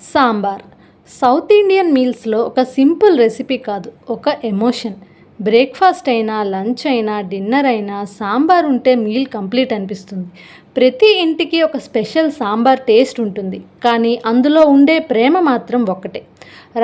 Sambar south Indian మీల్స్లో ఒక simple recipe కాదు, ఒక ఎమోషన్. బ్రేక్ఫాస్ట్ అయినా, లంచ్ అయినా, డిన్నర్ అయినా సాంబార్ ఉంటే మీల్ కంప్లీట్ అనిపిస్తుంది. ప్రతి ఇంటికి ఒక స్పెషల్ సాంబార్ టేస్ట్ ఉంటుంది, కానీ అందులో ఉండే ప్రేమ మాత్రం ఒక్కటే.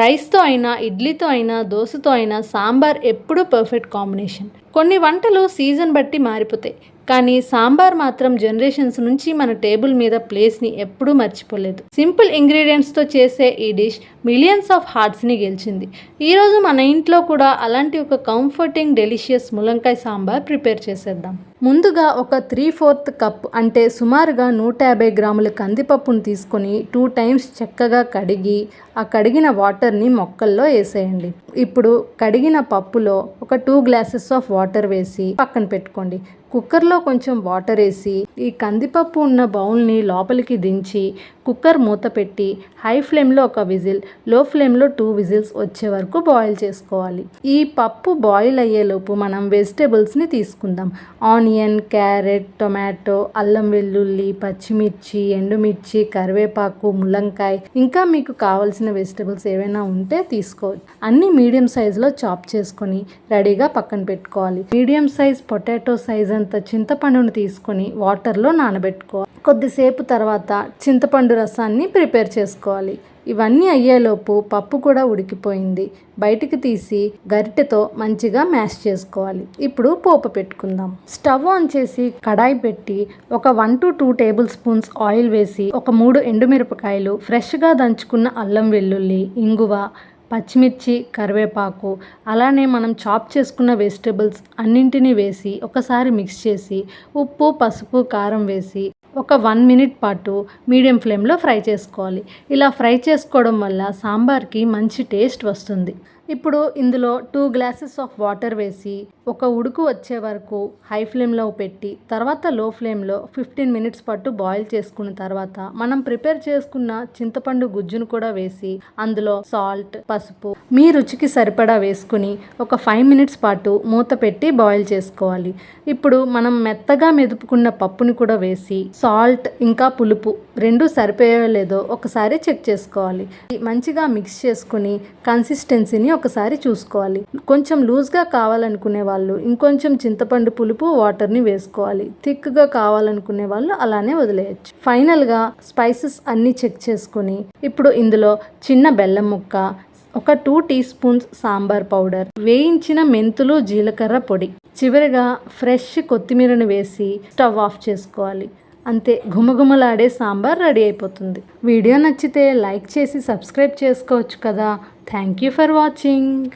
రైస్తో అయినా, ఇడ్లీతో అయినా, దోశతో అయినా సాంబార్ ఎప్పుడూ పర్ఫెక్ట్ కాంబినేషన్. కొన్ని వంటలు సీజన్ బట్టి మారిపోతాయి, కానీ సాంబార్ మాత్రం జనరేషన్స్ నుంచి మన టేబుల్ మీద ప్లేస్ని ఎప్పుడూ మర్చిపోలేదు. సింపుల్ ఇంగ్రీడియంట్స్తో చేసే ఈ డిష్ మిలియన్స్ ఆఫ్ హార్ట్స్ని గెలిచింది. ఈరోజు మన ఇంట్లో కూడా అలాంటి ఒక కంఫర్టింగ్ డెలిషియస్ ములంకాయ సాంబార్ ప్రిపేర్ చేసేద్దాం. ముందుగా ఒక 3/4 కప్ అంటే సుమారుగా 150 గ్రాముల కందిపప్పును తీసుకొని 2 టైమ్స్ చక్కగా కడిగి ఆ కడిగిన వాటర్ని మొక్కల్లో వేసేయండి. ఇప్పుడు కడిగిన పప్పులో ఒక 2 గ్లాసెస్ ఆఫ్ వాటర్ వేసి పక్కన పెట్టుకోండి. కుక్కర్లో కొంచెం వాటర్ వేసి ఈ కందిపప్పు ఉన్న బౌల్ని లోపలికి దించి కుక్కర్ మూత పెట్టి హై ఫ్లేమ్లో ఒక విజిల్, లో ఫ్లేమ్లో 2 విజిల్స్ వచ్చే వరకు బాయిల్ చేసుకోవాలి. ఈ పప్పు బాయిల్ అయ్యేలోపు మనం వెజిటేబుల్స్ని తీసుకుందాం. ఆనియన్, క్యారెట్, టొమాటో, అల్లం వెల్లుల్లి, పచ్చిమిర్చి, ఎండుమిర్చి, కరివేపాకు, ములంకాయ, ఇంకా మీకు కావాల్సిన వెజిటేబుల్స్ ఏవైనా ఉంటే తీసుకోవచ్చు. అన్నీ మీడియం సైజులో చాప్ చేసుకొని రెడీగా పక్కన పెట్టుకోవాలి. మీడియం సైజ్ పొటాటో సైజ్ అంత చింతపండును తీసుకొని వాటర్లో నానబెట్టుకోవాలి. కొద్దిసేపు తర్వాత చింతపండు రసాన్ని ప్రిపేర్ చేసుకోవాలి. ఇవన్నీ అయ్యేలోపు పప్పు కూడా ఉడికిపోయింది. బయటికి తీసి గరిటెతో మంచిగా మ్యాష్ చేసుకోవాలి. ఇప్పుడు పోపు పెట్టుకుందాం. స్టవ్ ఆన్ చేసి కడాయి పెట్టి ఒక 1 to 2 టేబుల్ స్పూన్స్ ఆయిల్ వేసి ఒక 3 ఎండుమిరపకాయలు, ఫ్రెష్గా దంచుకున్న అల్లం వెల్లుల్లి, ఇంగువ, పచ్చిమిర్చి, కరివేపాకు, అలానే మనం చాప్ చేసుకున్న వెజిటేబుల్స్ అన్నింటినీ వేసి ఒకసారి మిక్స్ చేసి ఉప్పు, పసుపు, కారం వేసి ఒక 1 మినిట్ పాటు మీడియం ఫ్లేమ్లో ఫ్రై చేసుకోవాలి. ఇలా ఫ్రై చేసుకోవడం వల్ల సాంబార్కి మంచి టేస్ట్ వస్తుంది. ఇప్పుడు ఇందులో 2 గ్లాసెస్ ఆఫ్ వాటర్ వేసి ఒక ఉడుకు వచ్చే వరకు హై ఫ్లేమ్లో పెట్టి తర్వాత లో ఫ్లేమ్లో 15 మినిట్స్ పాటు బాయిల్ చేసుకున్న తర్వాత మనం ప్రిపేర్ చేసుకున్న చింతపండు గుజ్జును కూడా వేసి అందులో సాల్ట్, పసుపు మీ రుచికి సరిపడా వేసుకుని ఒక 5 మినిట్స్ పాటు మూత పెట్టి బాయిల్ చేసుకోవాలి. ఇప్పుడు మనం మెత్తగా మెదుపుకున్న పప్పుని కూడా వేసి సాల్ట్ ఇంకా పులుపు రెండు సరిపోయో లేదో ఒకసారి చెక్ చేసుకోవాలి. మంచిగా మిక్స్ చేసుకుని కన్సిస్టెన్సీని ఒకసారి చూసుకోవాలి. కొంచెం లూజ్గా కావాలనుకునే వాళ్ళు ఇంకొంచెం చింతపండు పులుపు వాటర్ని వేసుకోవాలి. థిక్గా కావాలనుకునే వాళ్ళు అలానే వదిలేయచ్చు. ఫైనల్గా స్పైసెస్ అన్నీ చెక్ చేసుకుని ఇప్పుడు ఇందులో చిన్న బెల్లం ముక్క, ఒక 2 టీ స్పూన్స్ సాంబార్ పౌడర్, వేయించిన మెంతులు, జీలకర్ర పొడి, చివరిగా ఫ్రెష్ కొత్తిమీరను వేసి స్టవ్ ఆఫ్ చేసుకోవాలి. అంతే, ఘుమఘుమలాడే సాంబార్ రెడీ అయిపోతుంది. వీడియో నచ్చితే లైక్ చేసి సబ్స్క్రైబ్ చేసుకోవచ్చు కదా. Thank you for watching.